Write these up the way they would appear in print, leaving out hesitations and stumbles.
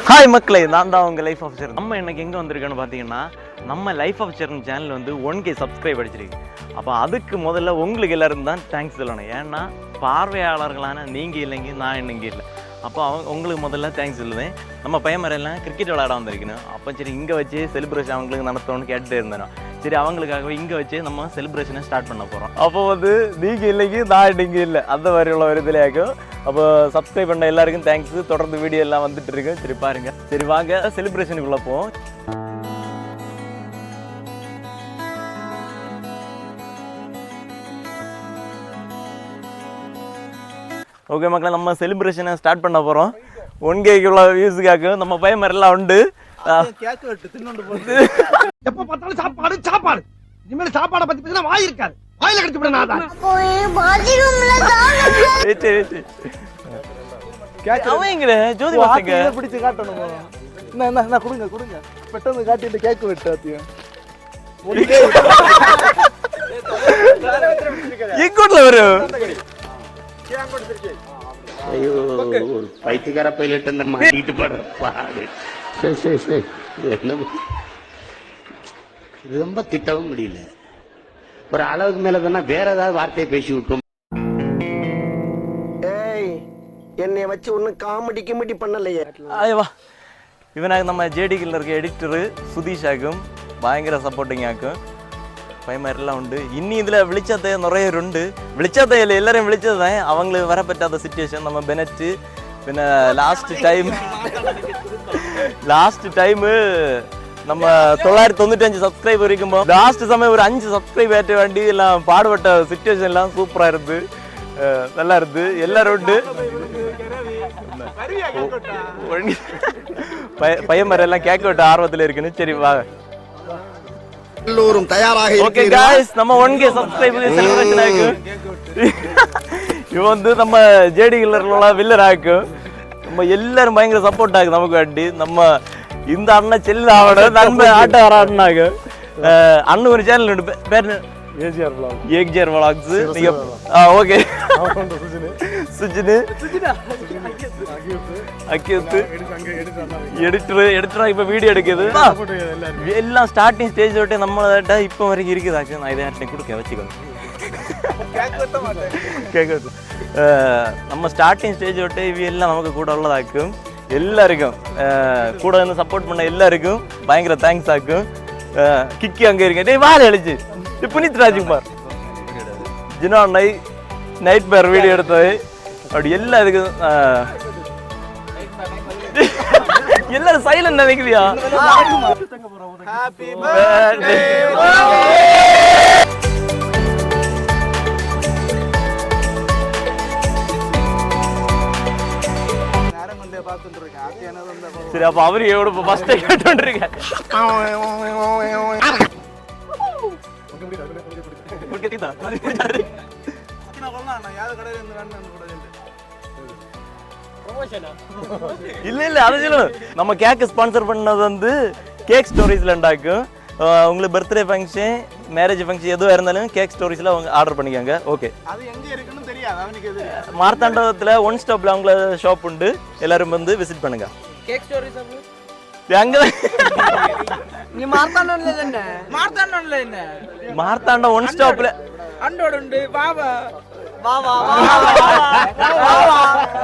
Hi மக்களே, நான் தான் உங்கள் லைஃப் ஆஃபீஸர். நம்ம எனக்கு எங்கே வந்திருக்கோன்னு பார்த்தீங்கன்னா, நம்ம லைஃப் ஆஃபீஸர்னு சேனல் வந்து 1K சப்ஸ்கிரைப் அடிச்சிருக்கு. அப்போ அதுக்கு முதல்ல உங்களுக்கு எல்லாரும் தான் தேங்க்ஸ் சொல்லணும். ஏன்னா பார்வையாளர்களான நீங்கள் இல்லைங்க, நான் இன்னைக்கு இல்லை. அப்போ உங்களுக்கு முதல்ல தேங்க்ஸ் சொல்லுவேன். நம்ம பையன் எல்லாம் கிரிக்கெட் விளையாட வந்திருக்கணும். அப்போ சரி இங்கே வச்சு செலிப்ரேஷன் அவங்களுக்கு நடத்தணும்னு கேட்டுட்டு இருந்தேன். சரி அவங்களுக்காகவே இங்கே வச்சு நம்ம செலிப்ரேஷனை ஸ்டார்ட் பண்ண போகிறோம். அப்போ வந்து நீங்கள் இல்லைங்க, நான் இன்னைக்கு இல்லை, அந்த மாதிரி உள்ள ஒரு இதுலையாக்கும். அப்போ சப்ஸ்கிரைப் பண்ண எல்லாருக்கும் தேங்க்ஸ். தொடர்ந்து வீடியோ எல்லாம் வந்துட்டு இருக்கு. சரி பாருங்க. சரி வாங்க செலிப்ரேஷனுக்குள்ள போவோம். ஓகே மக்களே, நம்ம செலிப்ரேஷனை ஸ்டார்ட் பண்ண போகிறோம். 1Kக்குள்ள வியூஸுக்காக நம்ம பையன் மாதிரிலாம் உண்டு. எப்ப பார்த்தாலும் சாப்பாடு சாப்பாடு. இனிமேல் சாப்பாடை பத்தி பேசினா வாய் இருக்காது. வாயில கடிச்சு விட நான் தான். அவங்கற ஜோதி வாசங்க பிடிச்சு காட்டணும். என்ன கொடுங்க பெட்டன்னு காட்டிட்டு கேக் வெட்டாத்தியா எங்கூட்ல வரும். ஐயோ, ஒரு பைத்தியக்கார பைலட் அந்த மாட்டிட்டு போற பாடு. சரி ரொம்ப திட்டவும் முடியல. ஒரு அளவுக்கு மேல தானே வேற ஏதாவது வார்த்தையை பேசி விட்டோம். என்னைய வச்சு ஒன்னும் காமெடி கிமெடி பண்ணலையே. ஐயவா, இவனாக நம்ம ஜேடிக்கில் இருக்க எடிட்டரு சுதீஷாக்கும் பயங்கர சப்போர்ட்டிங் ஆக்கும். பயமாரிலாம் உண்டு. இன்னி இதில் விழிச்சாத்தைய நிறைய உண்டு. விழிச்சாத்தையில் எல்லாரையும் விழிச்சது தான் அவங்களுக்கு வரப்பറ്റാத சிச்சுவேஷன். நம்ம பெனட்டு பின்ன லாஸ்ட் டைமு நம்ம 995 சப்ஸ்கிரைபர் இருக்கும்போது லாஸ்ட் சமயம் ஒரு 5 சப்ஸ்கிரைப் ஏற்ற வேண்டி எல்லாம் பாடுபட்ட சிச்சுவேஷன் எல்லாம் சூப்பராக இருந்து நல்லா இருந்து எல்லாரும் உண்டு. பையன் எல்லாம் கேட்க விட்ட ஆர்வத்தில் இருக்குன்னு. சரி வாங்க எல்லோரும் தயாராக. ஓகே गाइस, நம்ம 1K சப்ஸ்கிரைபர் செலிப்ரேஷன் ஆயிருக்கு. இவன் வந்து நம்ம ஜேடி கில்லர்ல வில்லர் ஆயிருக்கு. நம்ம எல்லாரும் பயங்கர சப்போர்ட் ஆகுது நமக்கு வேண்டி. நம்ம இந்த அண்ணன் செல்லாவோட நண்ப ஆட்ட வரான்னாங்க. அண்ணன் ஒரு சேனல் உண்டு, பேர் ஏஜிஆர் vlogs. நீங்க ஓகே சுஜினு அக்கியத்து எடிட்டரா இப்ப வீடியோ எடுக்குது. எல்லாம் ஸ்டார்டிங் ஸ்டேஜ் விட்டு நம்மள்ட்ட இப்போ வரைக்கும் இருக்குது. நான் இதை கொடுக்க வச்சுக்கோங்க. நம்ம ஸ்டார்டிங் ஸ்டேஜ் விட்டு இவ எல்லாம் நமக்கு கூட உள்ளதாக்கும். எல்லாருக்கும் கூட வந்து சப்போர்ட் பண்ண எல்லாருக்கும் பயங்கர தேங்க்ஸ் ஆக்கும். கிக்கி அங்கே இருக்கேன். டேய் வாழை அழிச்சு புனித் ராஜ்குமார் ஜினா நைட் பேர் வீடியோ எடுத்தது. அப்படி எல்லாம் இதுக்கு எல்லாரும் சைலண்ட் நினைக்கிறியா? சரி, அப்ப அவரு எவ்வளவு ஃபர்ஸ்ட் கேட்டு இருக்கேன். இல்ல அது சொல்லணும். நம்ம கேக் ஸ்பான்சர் பண்ணது வந்து கேக் ஸ்டோரிஸ்ல உண்டாக்கும். உங்களுக்கு பர்த்டே ஃபங்க்ஷன், மேரேஜ் ஃபங்க்ஷன் எதுவாக இருந்தாலும் கேக் ஸ்டோரிஸ்ல அவங்க ஆர்டர் பண்ணிக்கோங்க. ஓகே, அது எங்க இருக்குன்னு தெரியாது அவனுக்கு. மார்த்தாண்டத்துல ஒன் ஸ்டாப்ல அவங்கள ஷாப் உண்டு. எல்லாரும் வந்து விசிட் பண்ணுங்க. கேக் ஸ்டோரிஸ் அங்க நீ மார்த்தாண்டம்ல என்ன? மார்த்தாண்டம்ல என்ன? மார்த்தாண்டம் ஒன் ஸ்டாப்ல அண்டோட உண்டு. வா வா வா வா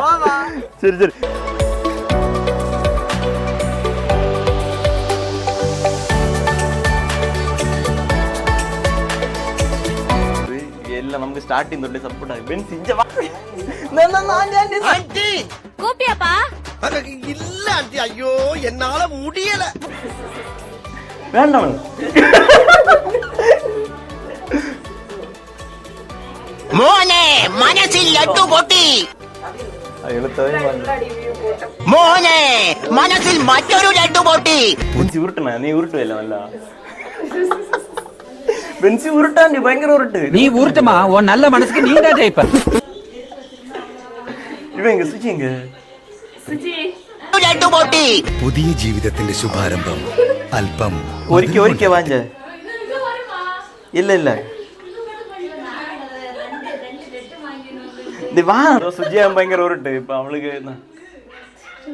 வா வா. சரி எல்லாம் நமக்கு ஸ்டார்டிங் தொட்டே சப்போர்ட் ஆகுது. பென்ஸ் இங்க வா. ஆண்டி கூப்பியாப்பா? இல்ல ஆண்டி, ஐயோ என்னால முடியல. வேண்டாம் மோனே மனசில் லட்டு போட்டி. எழுத்தவே மோனே மனசில் மற்றொரு லட்டு போட்டி. பென்சி உருட்டுனா நீ உருட்டுவே இல்ல நல்லா. பென்சி உருட்டா நீ பயங்கர உருட்டு. நீ உருட்டுமா, உன் நல்ல மனசுக்கு நீ தான் ஜெயிப்ப. ഇവങ്ക സുചിങ്ക പുതിയ ജീവിതത്തിന്റെ ശുഭാരംഭം അല്പം ഒരിക്കൽ വാഞ്ച ഇല്ല സുജിയാൻ ഭയങ്കര ഉരുട്ട് ഇപ്പൊ അവൾക്ക് ஓ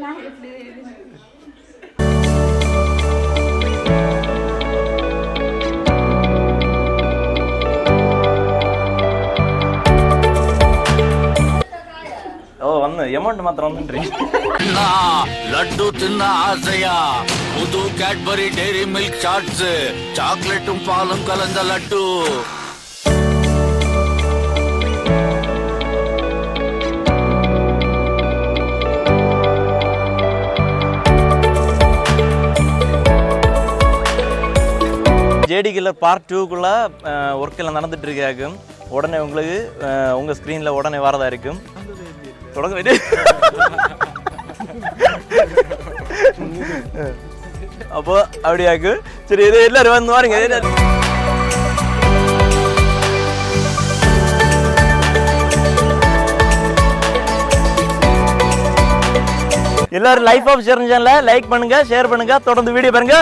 வந்து அமௌண்ட் மாத்திரம் வந்துன்றீங்க. லட்டு தின்ன ஆசையா புது கேட்பரி டெய்ரி மில்க் சாட்ஸ் சாக்லேட்டும் பாலும் கலந்த லட்டு. ஜேடி கில்லர் பார்ட் 2க்குள்ள ஒர்க் எல்லாம் நடந்துட்டு இருக்காங்க. உடனே உங்களுக்கு உங்க ஸ்க்ரீன்ல உடனே வரதா இருக்கும். தொடங்க வேண்டிய அப்போ அப்படியாக்கு. சரி இது எல்லாரும் வந்து வாருங்க. எல்லாரும் லைஃப் ஆஃப் சேனலை லைக் பண்ணுங்க, ஷேர் பண்ணுங்க, தொடர்ந்து வீடியோ பாருங்க.